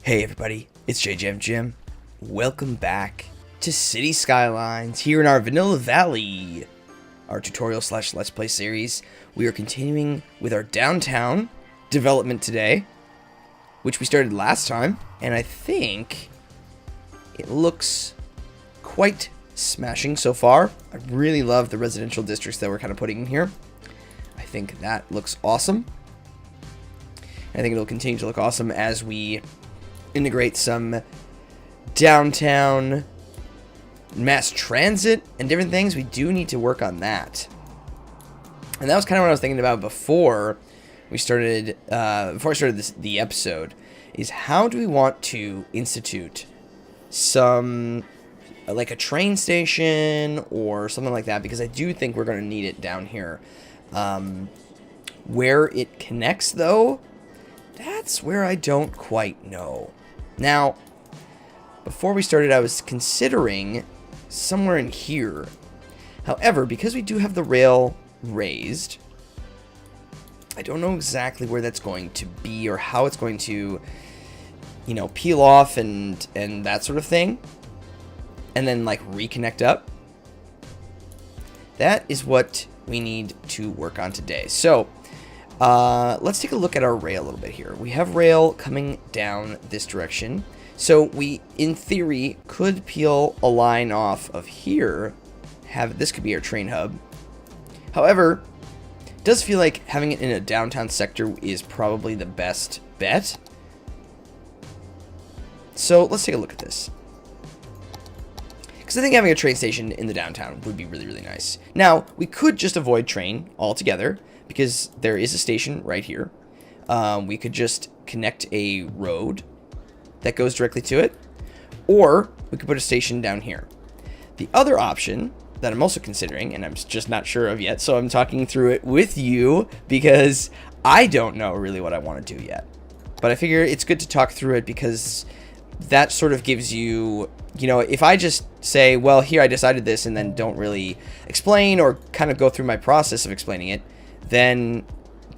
Hey everybody, it's JJamJim. Welcome back to City Skylines here in our Vanilla Valley, our tutorial slash Let's Play series. We are continuing with our downtown development today, which we started last time, and I think it looks quite smashing so far. I really love the residential districts that we're kind of putting in here. I think that looks awesome. I think it'll continue to look awesome as we integrate some downtown mass transit and different things. We do need to work on that. And that was kind of what I was thinking about before we started, before I started the episode, is how do we want to institute some, like a train station or something like that, because I do think we're going to need it down here. Where it connects, though, that's where I don't quite know. Now, before we started, I was considering somewhere in here. However, because we do have the rail raised, I don't know exactly where that's going to be or how it's going to, you know, peel off and that sort of thing, and then like reconnect up. That is what we need to work on today. So let's take a look at our rail a little bit here. We have rail coming down this direction. So we, in theory, could peel a line off of here. This could be our train hub. However, it does feel like having it in a downtown sector is probably the best bet. So let's take a look at this, because I think having a train station in the downtown would be really, really nice. Now, we could just avoid train altogether, because there is a station right here. We could just connect a road that goes directly to it, or we could put a station down here. The other option that I'm also considering, and I'm just not sure of yet, so I'm talking through it with you because I don't know really what I want to do yet. But I figure it's good to talk through it, because that sort of gives you, you know, if I just say, well, here I decided this, and then don't really explain or kind of go through my process of explaining it, then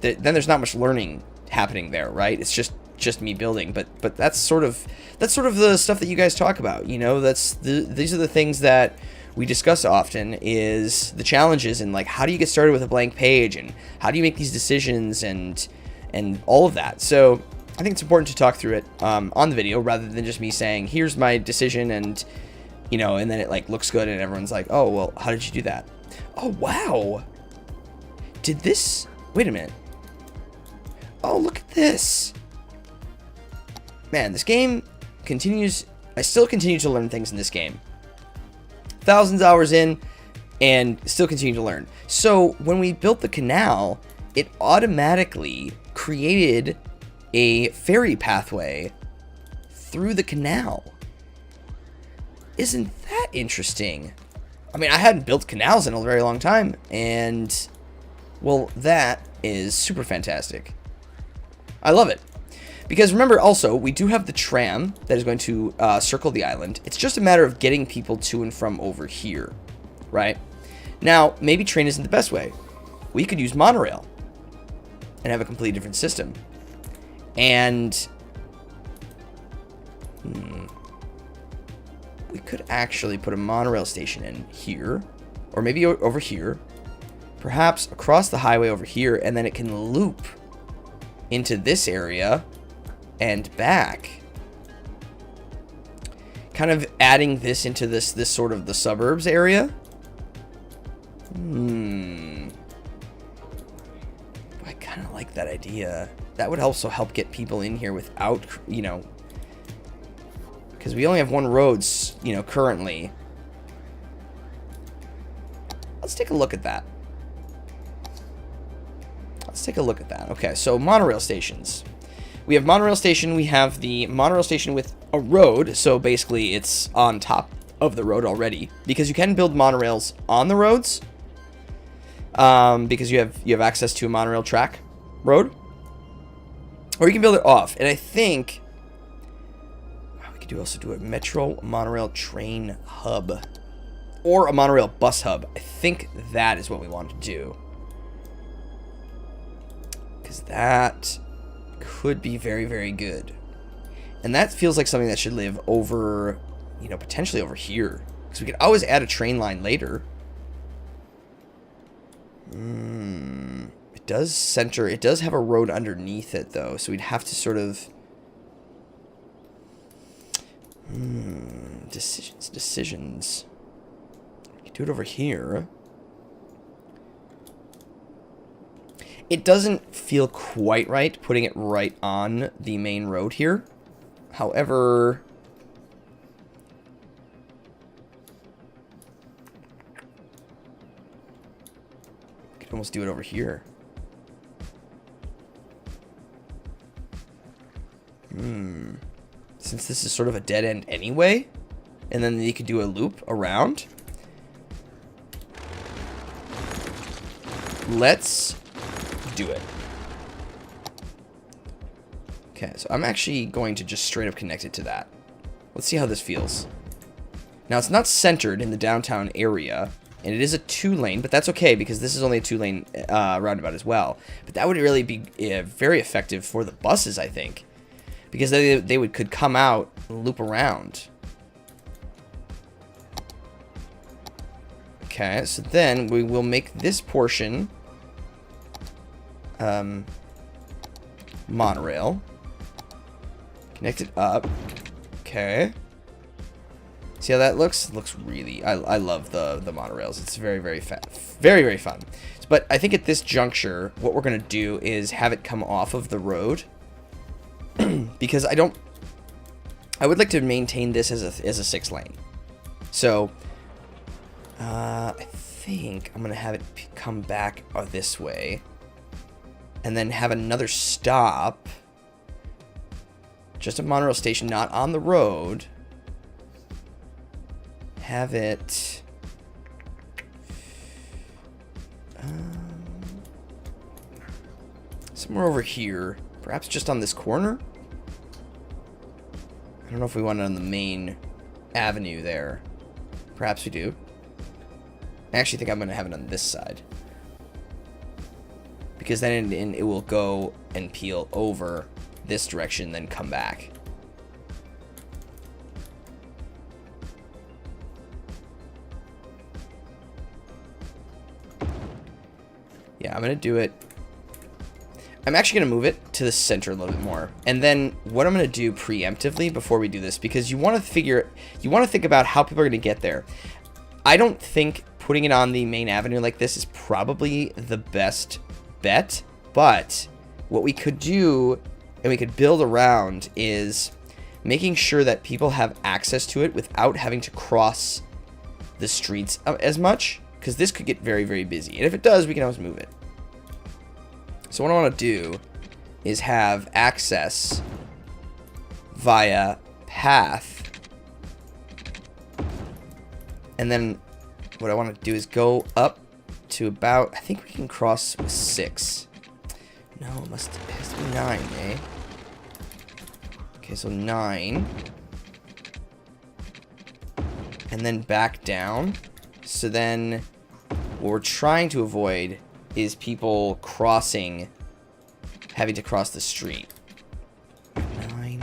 there's not much learning happening there, right? It's just me building, but that's sort of the stuff that you guys talk about, you know. These are the things that we discuss often, is the challenges, and like, how do you get started with a blank page, and how do you make these decisions, and all of that. So I think it's important to talk through it on the video, rather than just me saying, here's my decision, and you know, and then it like looks good and everyone's like, oh, well, how did you do that? Oh, wow. Did this... Wait a minute. Oh, look at this. Man, this game continues... I still continue to learn things in this game. Thousands of hours in, and still continue to learn. So, when we built the canal, it automatically created a ferry pathway through the canal. Isn't that interesting? I mean, I hadn't built canals in a very long time, and... well, that is super fantastic. I love it. Because remember, also, we do have the tram that is going to circle the island. It's just a matter of getting people to and from over here, right? Now, maybe train isn't the best way. We could use monorail and have a completely different system. And we could actually put a monorail station in here, or maybe over here. Perhaps across the highway over here, and then it can loop into this area and back. Kind of adding this into this sort of the suburbs area. I kind of like that idea. That would also help get people in here without, you know, because we only have one road, you know, currently. Let's take a look at that. Let's take a look at that. Okay, so monorail stations. We have monorail station. We have the monorail station with a road. So basically, it's on top of the road already, because you can build monorails on the roads, because you have access to a monorail track road, or you can build it off. And I think we could also do a metro monorail train hub, or a monorail bus hub. I think that is what we want to do, because that could be very, very good. And that feels like something that should live over, you know, potentially over here. Because we could always add a train line later. It does center. It does have a road underneath it, though. So we'd have to sort of... Decisions. We could do it over here. It doesn't feel quite right putting it right on the main road here. However... we could almost do it over here. Since this is sort of a dead end anyway, and then you could do a loop around. Let's do it. Okay, so I'm actually going to just straight up connect it to that. Let's see how this feels. Now, it's not centered in the downtown area, and it is a 2-lane, but that's okay because this is only a 2-lane roundabout as well. But that would really be very effective for the buses, I think. Because they could come out and loop around. Okay, so then we will make this portion monorail. Connect it up. Okay. See how that looks? It looks really... I love the monorails. It's very, very very, very fun. But I think at this juncture, what we're going to do is have it come off of the road. Because I would like to maintain this as a 6-lane. So, I think I'm going to have it come back this way. And then have another stop. Just a monorail station, not on the road. Have it... somewhere over here. Perhaps just on this corner? I don't know if we want it on the main avenue there. Perhaps we do. I actually think I'm going to have it on this side. Because then it will go and peel over this direction, then come back. Yeah, I'm going to do it. I'm actually going to move it to the center a little bit more. And then what I'm going to do preemptively before we do this, because you want to think about how people are going to get there. I don't think putting it on the main avenue like this is probably the best bet, but what we could do and we could build around is making sure that people have access to it without having to cross the streets as much, because this could get very, very busy. And if it does, we can always move it. So what I want to do is have access via path. And then what I want to do is go up to about, I think we can cross with 6. No, it has to be 9, eh? Okay, so 9. And then back down. So then what we're trying to avoid is people having to cross the street. 9.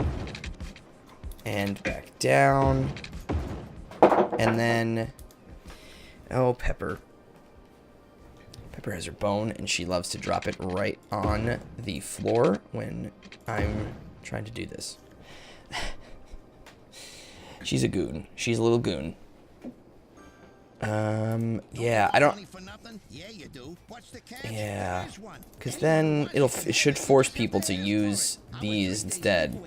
And back down. And then, oh, Pepper. Pepper has her bone, and she loves to drop it right on the floor when I'm trying to do this. She's a goon. She's a little goon. Yeah, I don't... Yeah, because then it should force people to use these instead.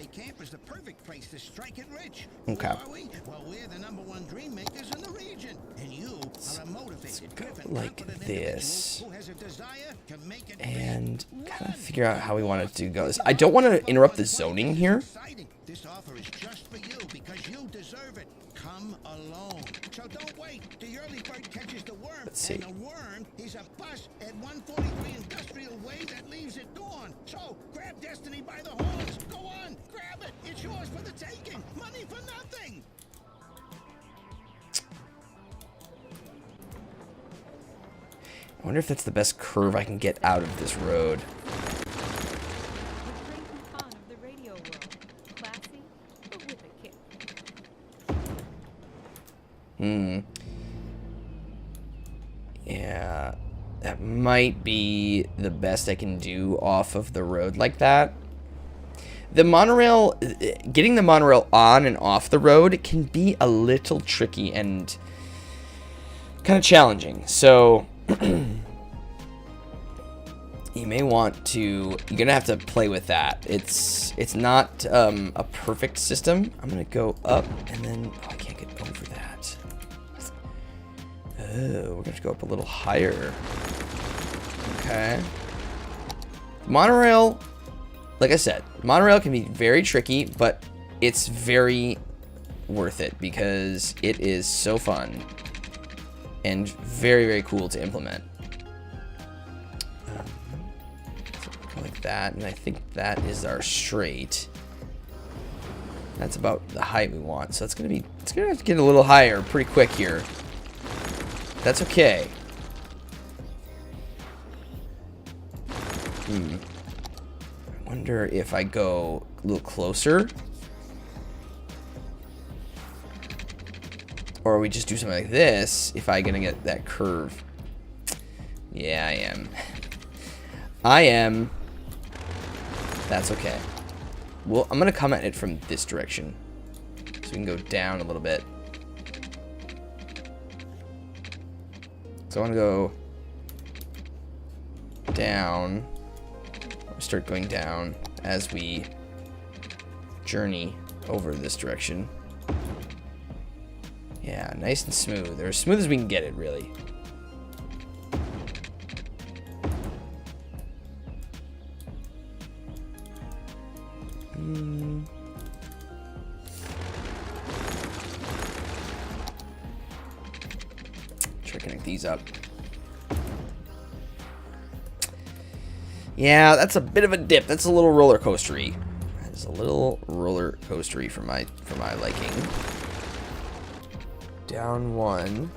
Okay. Let's go like this. And kind of figure out how we want it to go. I don't want to interrupt the zoning here. This offer is just for you because you deserve it. Come alone. So don't wait. The early bird catches the worm. Let's see. And the worm is a bus at 143 Industrial Way that leaves at dawn. So grab destiny by the horns. Go on. Grab it. It's yours for the taking. Money for nothing. I wonder if that's the best curve I can get out of this road. Yeah, that might be the best I can do off of the road like that. The monorail, getting the monorail on and off the road can be a little tricky and kind of challenging. So you may want to, you're gonna have to play with that. It's not a perfect system. I'm gonna go up and then, oh, I can't get over that. Oh, we're gonna have to go up a little higher. Okay. Monorail, like I said, monorail can be very tricky, but it's very worth it because it is so fun and very, very cool to implement. So like that, and I think that is our straight. That's about the height we want, so it's gonna have to get a little higher pretty quick here. That's okay. I wonder if I go a little closer, or we just do something like this if I'm gonna get that curve. Yeah, I am. I am. That's okay. Well, I'm gonna come at it from this direction, so we can go down a little bit. So I want to go down. Start going down as we journey over this direction. Yeah, nice and smooth. Or as smooth as we can get it, really. Try to connect these up. Yeah, that's a bit of a dip. That's a little roller coastery. That is a little roller coastery for my liking. Down one.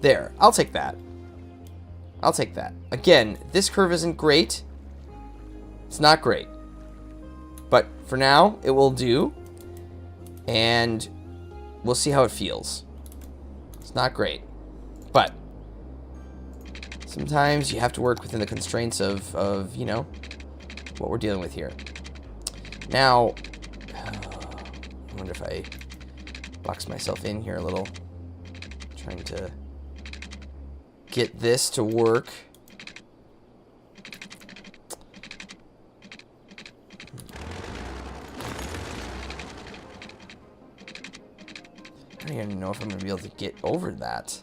There. I'll take that. I'll take that. Again, this curve isn't great. It's not great. But for now, it will do. And we'll see how it feels. It's not great. But sometimes you have to work within the constraints of you know, what we're dealing with here. Now, I wonder if I box myself in here a little. Trying to get this to work. I don't even know if I'm going to be able to get over that.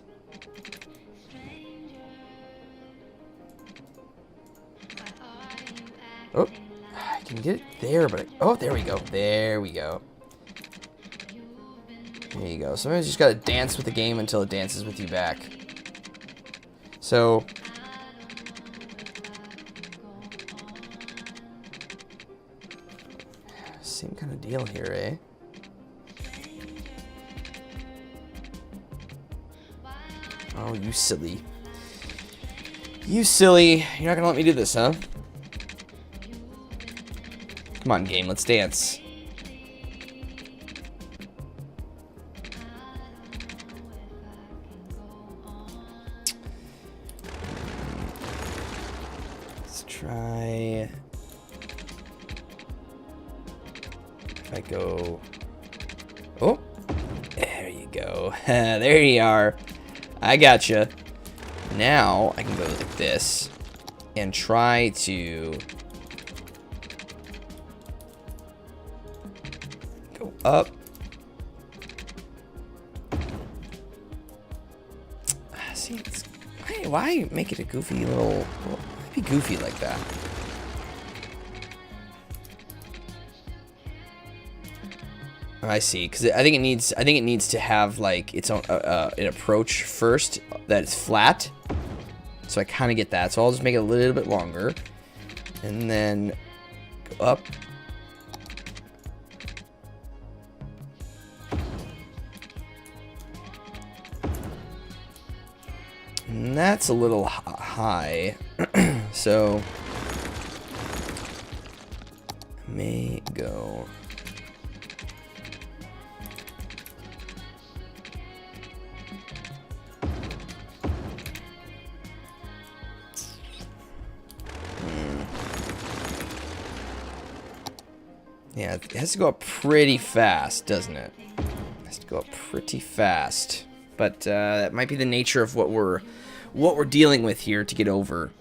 Oh, I can get it there, but oh, there we go. There we go. There you go. Sometimes you just gotta dance with the game until it dances with you back. So, same kind of deal here, eh? Oh, you silly. You silly. You're not gonna let me do this, huh? Come on, game, let's dance. Let's try. If I go. Oh, there you go. There you are. I gotcha. Now I can go like this and try to go up. See, it's, why make it a goofy little? Well, why be goofy like that? I see, because I think it needs to have like its own an approach first that's flat. So I kind of get that. So I'll just make it a little bit longer, and then go up. And that's a little high, so I may go Yeah, it has to go up pretty fast, doesn't it? It has to go up pretty fast. But that might be the nature of what we're dealing with here to get over.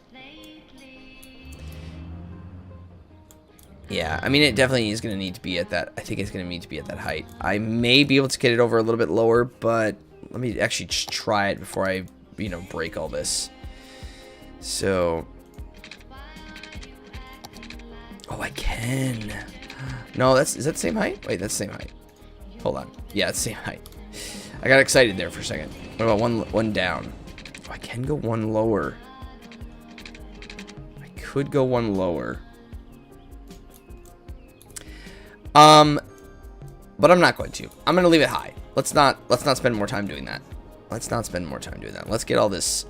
Yeah, I mean, it definitely is going to need to be at that. I think it's going to need to be at that height. I may be able to get it over a little bit lower, but let me actually just try it before I, you know, break all this. So, oh, I can. No, is that the same height? Wait, that's the same height. Hold on. Yeah, it's the same height. I got excited there for a second. What about one down? Oh, I can go one lower. I could go one lower. But I'm not going to. I'm going to leave it high. Let's not spend more time doing that. Let's not spend more time doing that. Let's get all this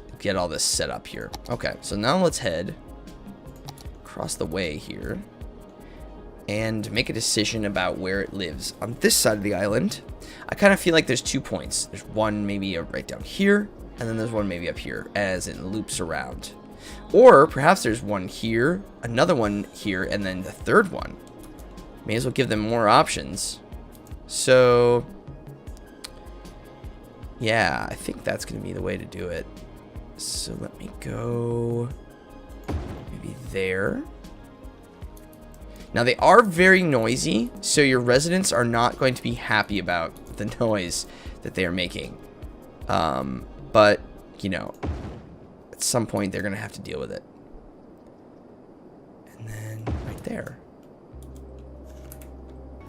set up here. Okay, so now let's head across the way here and make a decision about where it lives. On this side of the island, I kind of feel like there's 2 points. There's one maybe right down here, and then there's one maybe up here as it loops around. Or perhaps there's one here, another one here, and then the third one. May as well give them more options. So, yeah, I think that's going to be the way to do it. So let me go maybe there. Now, they are very noisy, so your residents are not going to be happy about the noise that they are making. But, you know, at some point, they're going to have to deal with it. And then right there.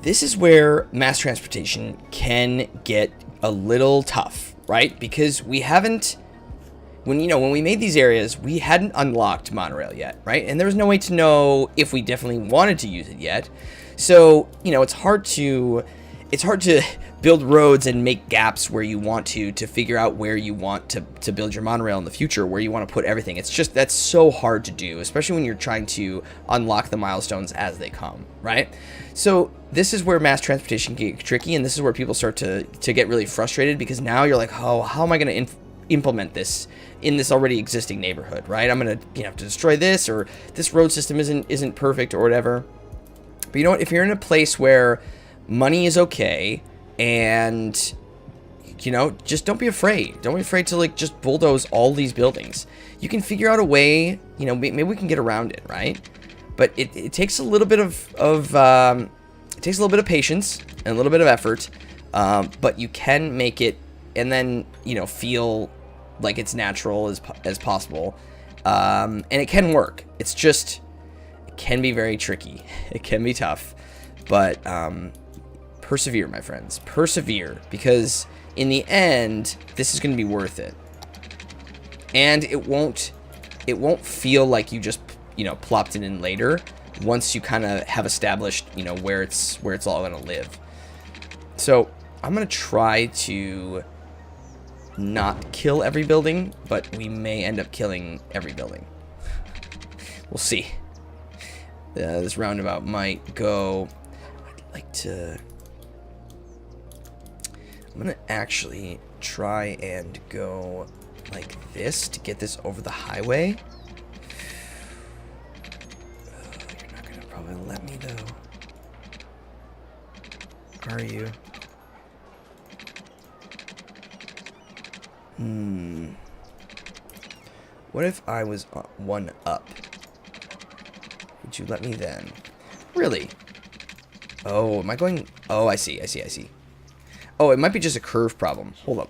This is where mass transportation can get a little tough, right? Because we haven't, when we made these areas, we hadn't unlocked Monorail yet, right? And there was no way to know if we definitely wanted to use it yet. So, you know, it's hard to build roads and make gaps where you want to figure out where you want to build your monorail in the future, where you want to put everything. It's just, that's so hard to do, especially when you're trying to unlock the milestones as they come, right? So this is where mass transportation can get tricky, and this is where people start to get really frustrated, because now you're like, oh, how am I going to implement this in this already existing neighborhood, right? I'm going to have to destroy this, or this road system isn't perfect or whatever. But you know what? If you're in a place where money is okay, and, you know, just don't be afraid. Don't be afraid to, like, just bulldoze all these buildings. You can figure out a way, you know, maybe we can get around it, right? But it takes a little bit of patience and a little bit of effort, but you can make it, and then, you know, feel like it's natural as possible, and it can work. It's just, it can be very tricky. It can be tough, but persevere, my friends. Persevere, because in the end, this is going to be worth it. And it won't feel like you just, you know, plopped it in later, once you kind of have established, you know, where it's all going to live. So I'm going to try to not kill every building, but we may end up killing every building. We'll see. This roundabout might go. I'd like to. I'm going to actually try and go like this to get this over the highway. You're not going to probably let me, though. Are you? What if I was one up? Would you let me then? Really? Oh, am I going? Oh, I see. Oh, it might be just a curve problem. Hold up.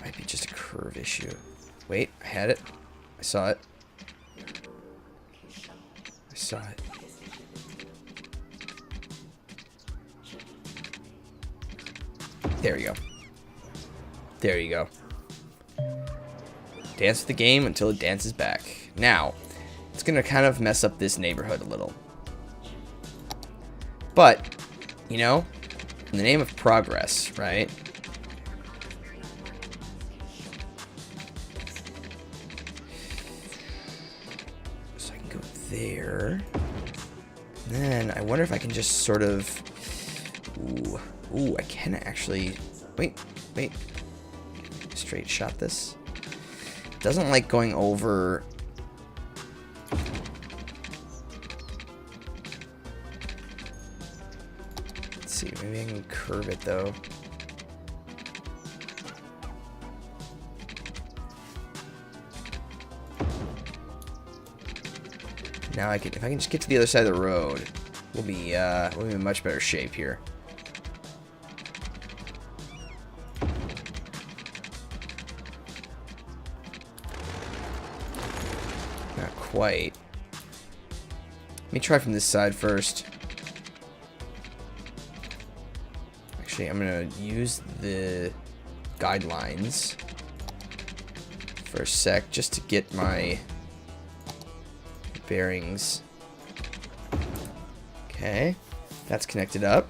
Might be just a curve issue. Wait, I had it. I saw it. There you go. Dance with the game until it dances back. Now, it's going to kind of mess up this neighborhood a little. But, you know, in the name of progress, right? So I can go there. And then I wonder if I can just sort of... Ooh, I can actually... Wait. Straight shot this. Doesn't like going over... see. Maybe I can curve it though. Now if I can just get to the other side of the road, we'll be in much better shape here. Not quite. Let me try from this side first. Actually, I'm gonna use the guidelines for a sec just to get my bearings. Okay, that's connected up.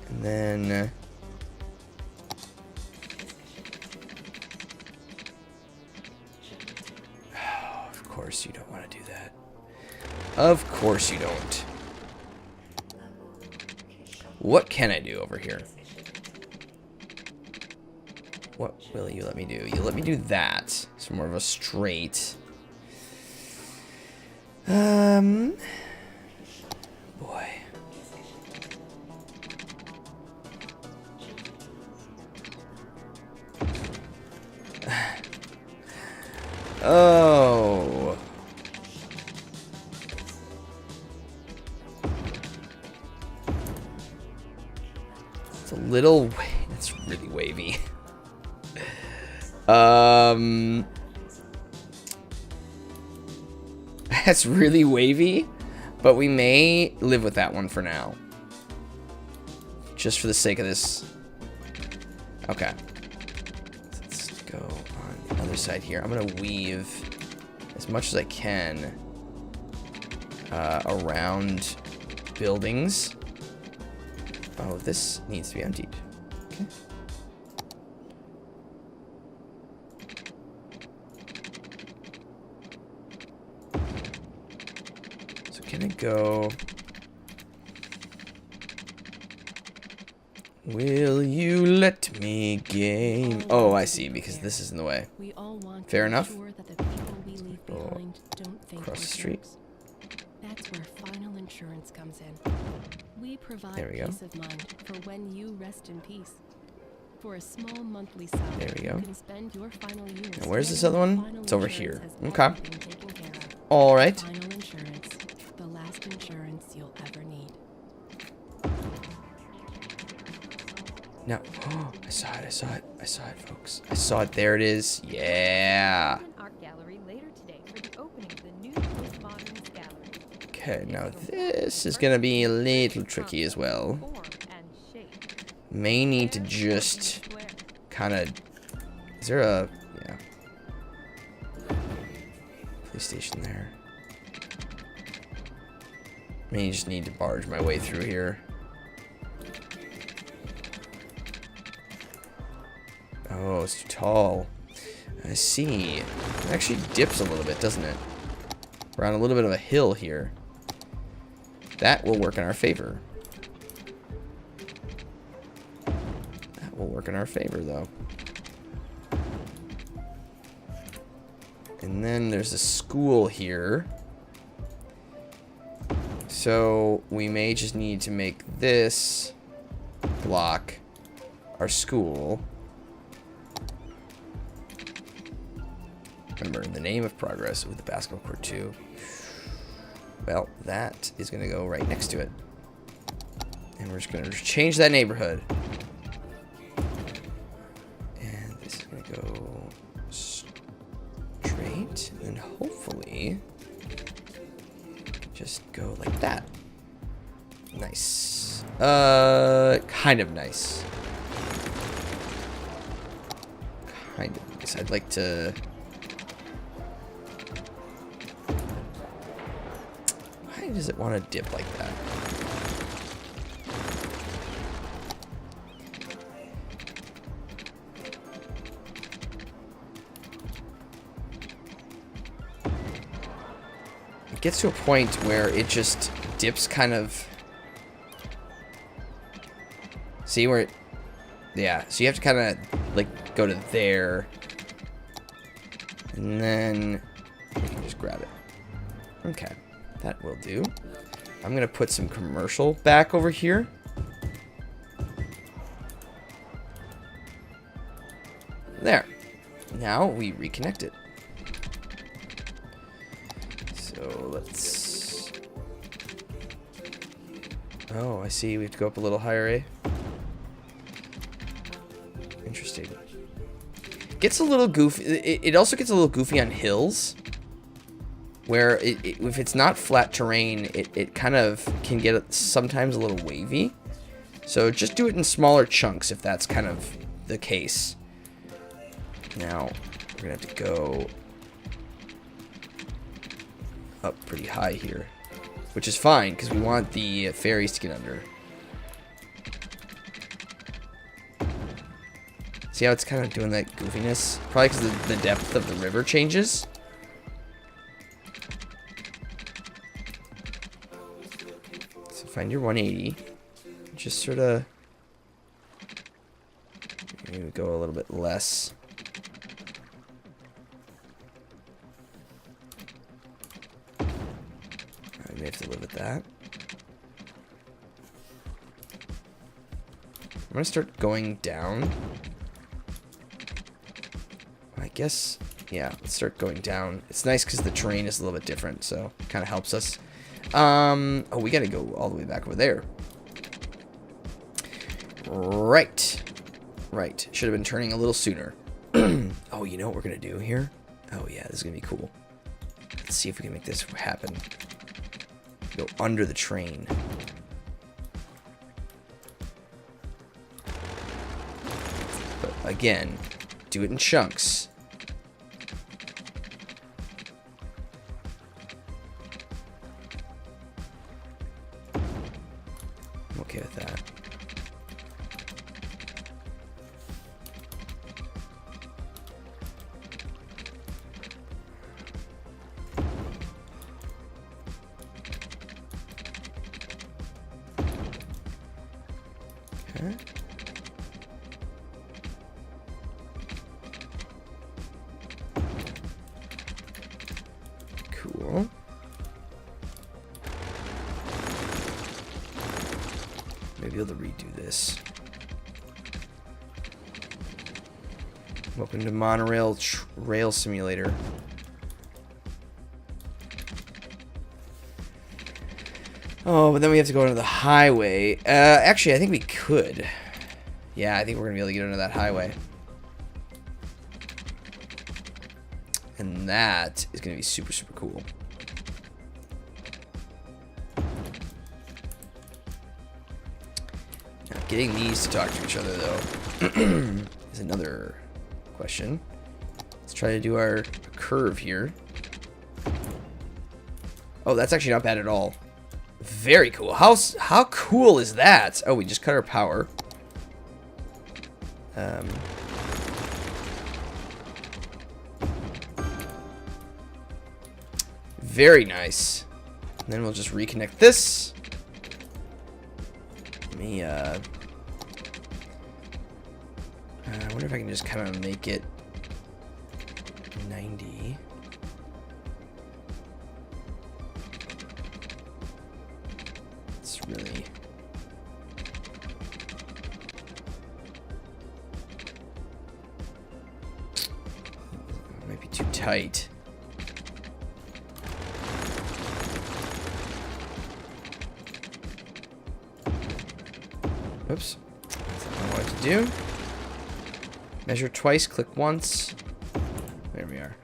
And then of course you don't want to do that. Of course you don't. What can I do over here? What will you let me do? You let me do that. So more of a straight. Boy. Oh. It's a little. It's really wavy. That's really wavy, but we may live with that one for now. Just for the sake of this. Okay. Let's go on the other side here. I'm gonna weave as much as I can around buildings. Oh, this needs to be emptied. Okay. So can it go? Will you let me game? Oh, I see, because this is in the way. Fair enough. Go across the street. That's where final insurance comes in. We provide There we go. peace of mind for when you rest in peace. For a small monthly salary, There we go. you can spend your final years. Now, where's this knowing other that one? final It's over insurance here. has Okay. everything taken care of. All right. Final insurance, the last insurance you'll ever need. No. Oh, I saw it. I saw it. I saw it, folks. I saw it. There it is. Yeah. An art gallery later today for the opening of the new postmoderns gallery. Okay, now this is gonna be a little tricky as well. Form and shape. May need to just kind of. Is there a? Yeah. Police station there. May just need to barge my way through here. Oh, it's too tall. I see. It actually dips a little bit, doesn't it? We're on a little bit of a hill here. That will work in our favor. That will work in our favor, though. And then there's a school here. So we may just need to make this block our school. Remember, in the name of progress with the basketball court too. Well, that is going to go right next to it. And we're just going to change that neighborhood. And this is going to go straight. And hopefully, just go like that. Nice. Kind of nice. Kind of nice. I'd like to... Why does it want to dip like that? It gets to a point where it just dips kind of... See where it... Yeah, so you have to kind of, like, go to there. And then you can just grab it. Okay. That will do. I'm going to put some commercial back over here. There. Now we reconnect it. So let's... Oh, I see. We have to go up a little higher, eh? Interesting. Gets a little goofy. It also gets a little goofy on hills, where if it's not flat terrain, it kind of can get sometimes a little wavy. So just do it in smaller chunks if that's kind of the case. Now we're gonna have to go up pretty high here, which is fine because we want the ferries to get under. See how it's kind of doing that goofiness? Probably because the depth of the river changes. So find your 180. Just sort of... Maybe go a little bit less. I may have to live with that. I'm going to start going down. I guess, yeah, let's start going down. It's nice because the terrain is a little bit different, so it kind of helps us. Oh, we got to go all the way back over there. Right. Right. Should have been turning a little sooner. Oh, you know what we're going to do here? Oh, yeah, this is going to be cool. Let's see if we can make this happen. Go under the train. But again, do it in chunks. I'm okay with that. Okay. Cool. Maybe able to redo this. Welcome to Monorail Simulator. Oh, but then we have to go into the highway. Actually, I think we could. Yeah, I think we're going to be able to get under that highway. And that is going to be super, super cool. Now, getting these to talk to each other, though, is another question. Let's try to do our curve here. Oh, that's actually not bad at all. Very cool. How cool is that? Oh, we just cut our power. Very nice. And then we'll just reconnect this. Let me, I wonder if I can just kind of make it 90. It's really... It might be too tight. Oops. That's not what I wanted to do. Measure twice, click once. There we are.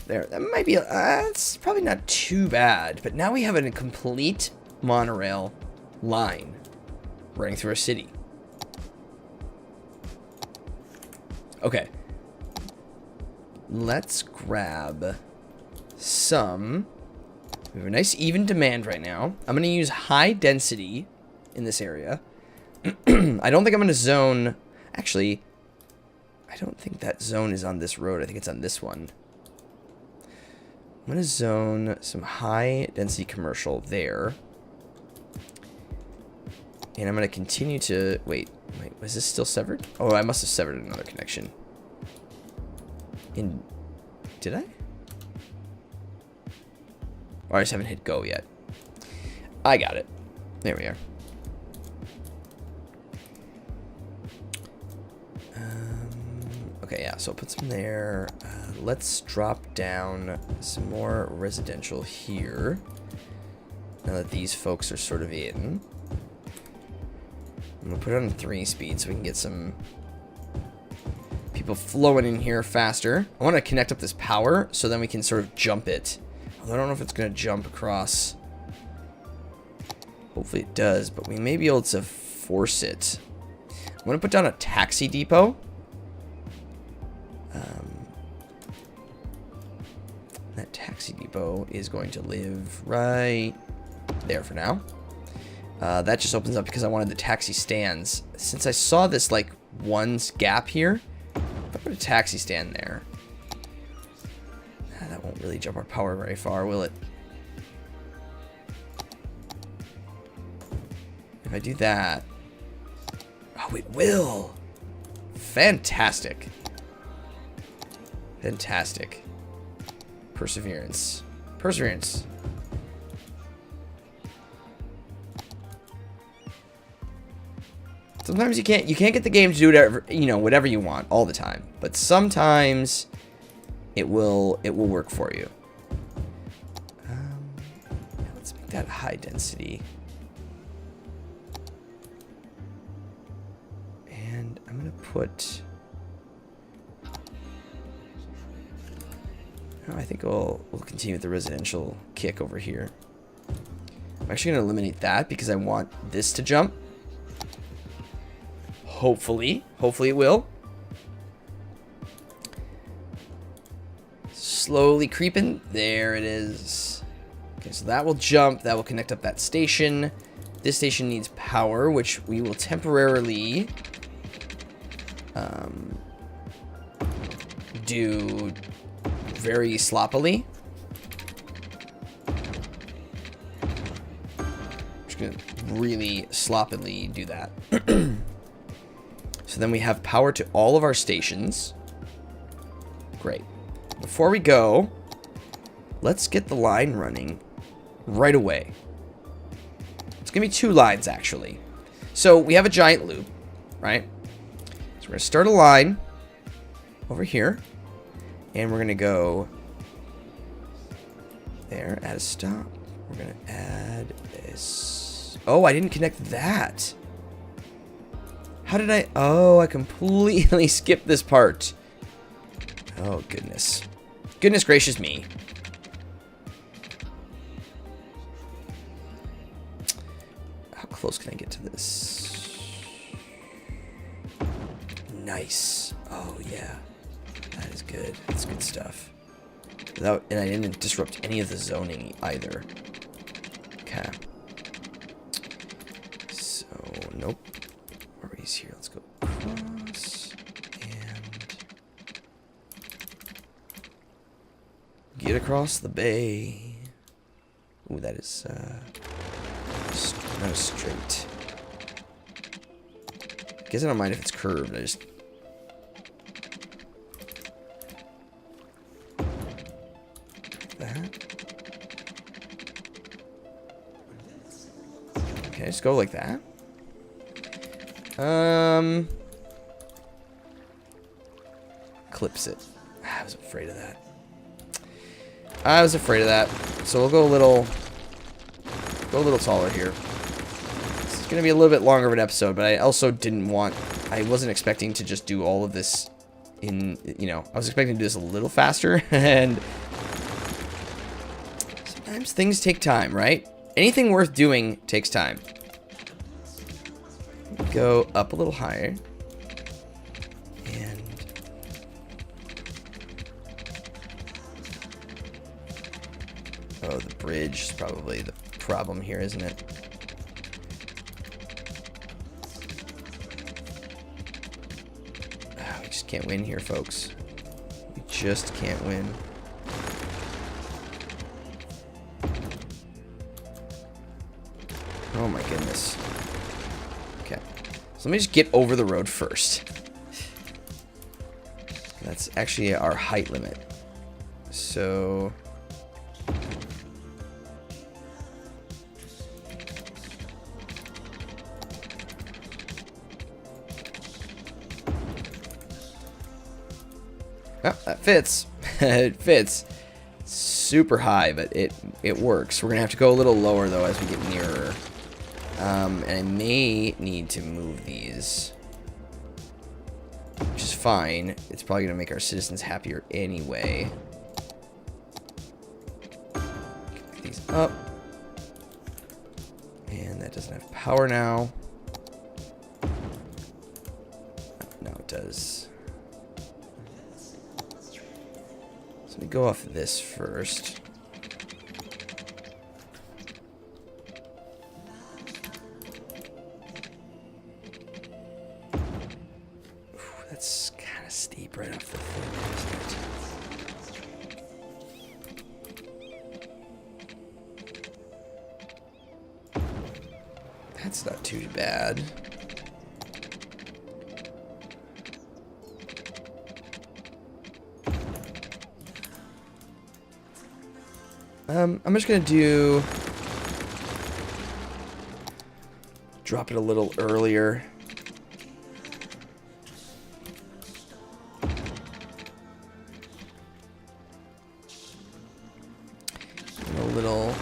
There. That might be... it's probably not too bad. But now we have a complete monorail line running through our city. Okay. Let's grab some... We have a nice even demand right now. I'm going to use high density in this area. I don't think I'm going to zone... Actually, I don't think that zone is on this road. I think it's on this one. I'm going to zone some high density commercial there. And I'm going to continue to... Wait, was this still severed? Oh, I must have severed another connection. Did I? Or I just haven't hit go yet. I got it. There we are. Okay, yeah, so I'll put some there. Let's drop down some more residential here. Now that these folks are sort of in. I'm gonna put it on 3 speed so we can get some people flowing in here faster. I want to connect up this power so then we can sort of jump it. Although I don't know if it's gonna jump across. Hopefully it does, but we may be able to force it. I'm gonna put down a taxi depot. That taxi depot is going to live right there for now. That just opens up because I wanted the taxi stands. Since I saw this like one gap here, if I put a taxi stand there, that won't really jump our power very far, will it? If I do that, oh, it will. Fantastic. Fantastic. Perseverance. Perseverance. Sometimes you can't get the game to do whatever, you know, whatever you want all the time, but sometimes it will work for you. Let's make that high density. And I'm gonna put, I think we'll continue with the residential kick over here. I'm actually going to eliminate that because I want this to jump. Hopefully it will. Slowly creeping. There it is. Okay, so that will jump. That will connect up that station. This station needs power, which we will temporarily do very sloppily. Just gonna really sloppily do that. So then we have power to all of our stations. Great. Before we go, let's get the line running right away. It's gonna be 2 lines actually. So we have a giant loop, right? So we're gonna start a line over here. And we're going to go there, add a stop. We're going to add this. Oh, I didn't connect that. How did I? Oh, I completely skipped this part. Oh, goodness. Goodness gracious me. How close can I get to this? Nice. Oh, yeah. That is good. That's good stuff. And I didn't disrupt any of the zoning either. Okay. So, nope. Everybody's here. Let's go across. And get across the bay. Ooh, that is, not straight. I guess I don't mind if it's curved. I just... Okay, just go like that. Clips it. I was afraid of that. So we'll go a little taller here. This is gonna be a little bit longer of an episode, but I also I wasn't expecting to just do all of this in, you know, I was expecting to do this a little faster, and sometimes things take time, right? Anything worth doing takes time. Go up a little higher. And oh, the bridge is probably the problem here, isn't it? Oh, we just can't win here, folks. We just can't win. Oh my goodness. Okay. So let me just get over the road first. That's actually our height limit. So Oh, that fits. It fits. Super high, but it works. We're gonna have to go a little lower though as we get nearer. And I may need to move these, which is fine. It's probably gonna make our citizens happier anyway. Get these up, and that doesn't have power now. Now it does. Let me go off this first. Ooh, that's kind of steep right off the thing, isn't it? That's not too bad. I'm just gonna drop it a little earlier. And a little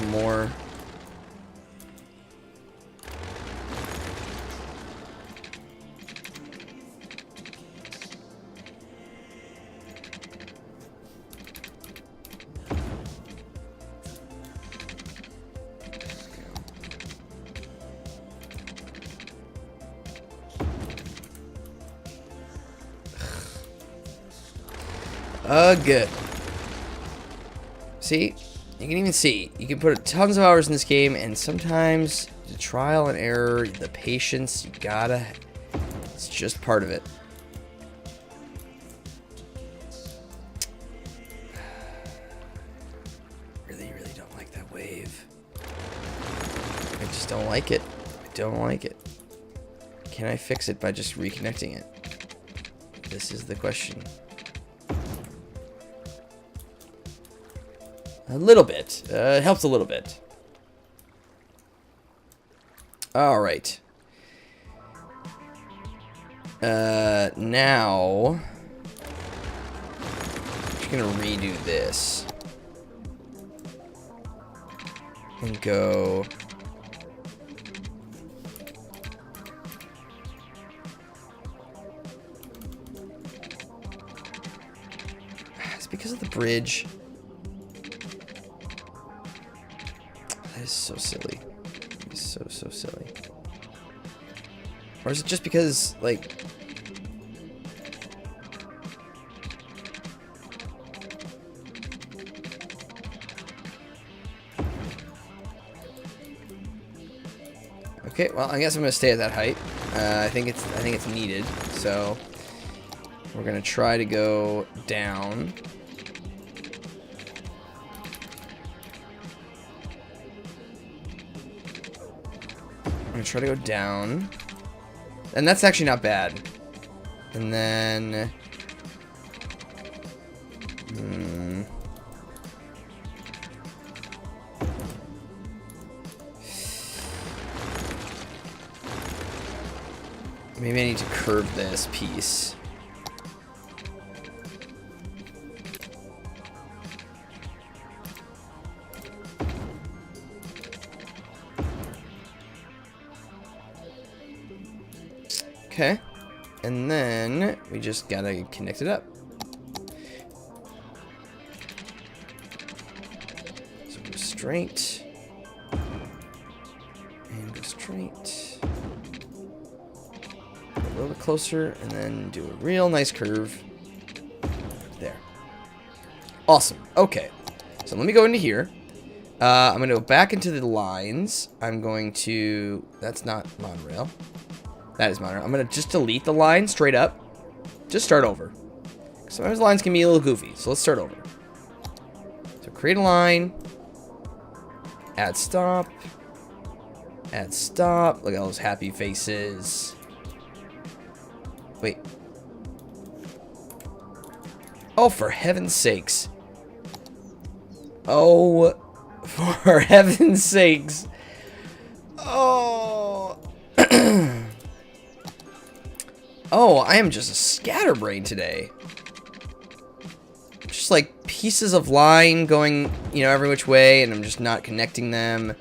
more. Good. See? You can even see. You can put tons of hours in this game, and sometimes the trial and error, the patience, you gotta... It's just part of it. Really, really don't like that wave. I just don't like it. I don't like it. Can I fix it by just reconnecting it? This is the question. A little bit. It helps a little bit. Alright. Now... I'm just gonna redo this. And go... It's because of the bridge. That is so silly. It's so silly. Or is it just because, like... Okay, well, I guess I'm gonna stay at that height. I think it's needed. So we're gonna try to go down. I'm gonna try to go down. And that's actually not bad. And then... Maybe I need to curve this piece. Okay, and then we just gotta connect it up. So go straight, and go straight, a little bit closer, and then do a real nice curve. There. Awesome. Okay, so let me go into here. I'm gonna go back into the lines. I'm going to... That's not monorail. That is monorail. I'm going to just delete the line straight up. Just start over. Sometimes lines can be a little goofy, so let's start over. So create a line. Add stop. Add stop. Look at all those happy faces. Wait. Oh, for heaven's sakes. Oh, for heaven's sakes. Oh. Oh, I am just a scatterbrain today. just like pieces of line going, you know, every which way, and I'm just not connecting them.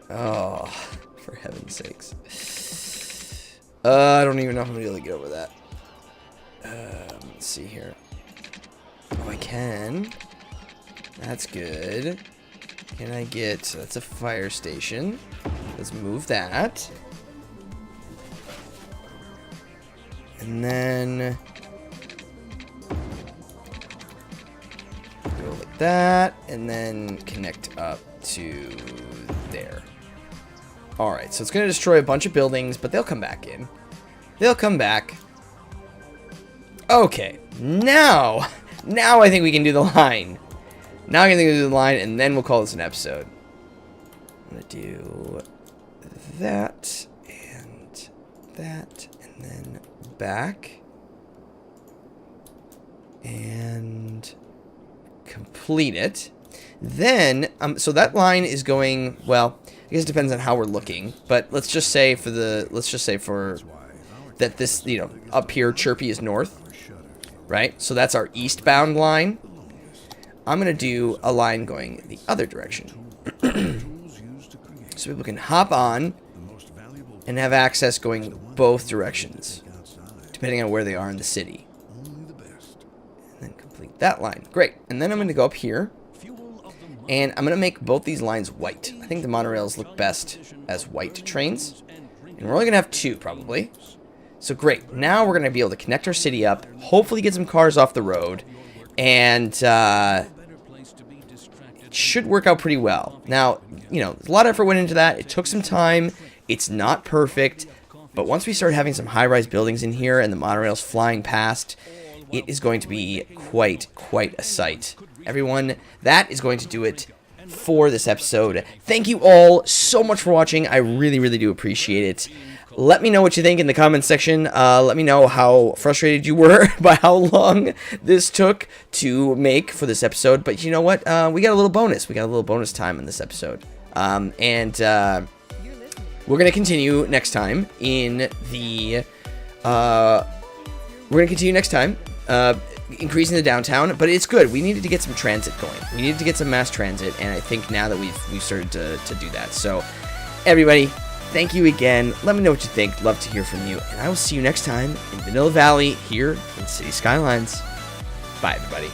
Oh, for heaven's sakes. I don't even know if I'm going to be able to get over that. Let's see here. Oh, I can. That's good. Can I get... That's a fire station. Let's move that. And then... go like that. And then connect up to there. Alright, so it's going to destroy a bunch of buildings, but they'll come back in. They'll come back. Okay, now I think we can do the line. Now I can do the line, and then we'll call this an episode. I'm going to do that, and then back. And complete it. Then, so that line is going, well, I guess it depends on how we're looking, but let's just say for that this, you know, up here, Chirpy is north, right? So that's our eastbound line. I'm going to do a line going the other direction. So people can hop on and have access going both directions, depending on where they are in the city. And then complete that line. Great. And then I'm going to go up here. And I'm going to make both these lines white. I think the monorails look best as white trains. And we're only going to have 2, probably. So great. Now we're going to be able to connect our city up. Hopefully get some cars off the road. And it should work out pretty well. Now, you know, a lot of effort went into that. It took some time. It's not perfect. But once we start having some high-rise buildings in here and the monorails flying past, it is going to be quite a sight. Everyone, that is going to do it for this episode. Thank you all so much for watching. I really do appreciate it. Let me know what you think in the comments section. Let me know how frustrated you were by how long this took to make for this episode. But you know what? We got a little bonus. We got a little bonus time in this episode. We're going to continue next time in the... we're going to continue next time. Increasing the downtown, but it's good. We needed to get some transit going. We needed to get some mass transit, and I think now that we've started to do that. So, everybody, thank you again. Let me know what you think. Love to hear from you, and I will see you next time in Vanilla Valley here in City Skylines. Bye, everybody.